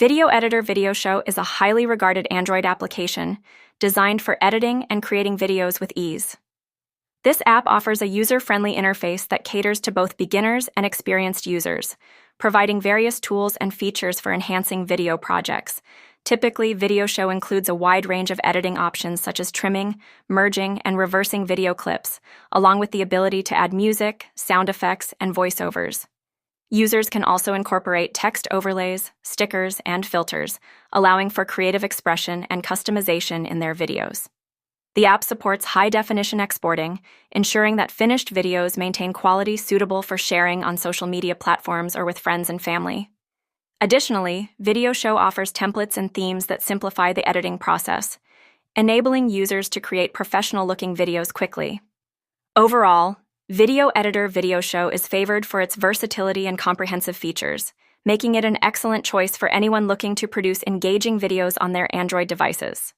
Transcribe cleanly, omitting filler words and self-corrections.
Video Editor Videoshow is a highly regarded Android application designed for editing and creating videos with ease. This app offers a user-friendly interface that caters to both beginners and experienced users, providing various tools and features for enhancing video projects. Typically, Videoshow includes a wide range of editing options such as trimming, merging, and reversing video clips, along with the ability to add music, sound effects, and voiceovers. Users can also incorporate text overlays, stickers, and filters, allowing for creative expression and customization in their videos. The app supports high-definition exporting, ensuring that finished videos maintain quality suitable for sharing on social media platforms or with friends and family. Additionally, Videoshow offers templates and themes that simplify the editing process, enabling users to create professional-looking videos quickly. Overall, Video Editor Videoshow is favored for its versatility and comprehensive features, making it an excellent choice for anyone looking to produce engaging videos on their Android devices.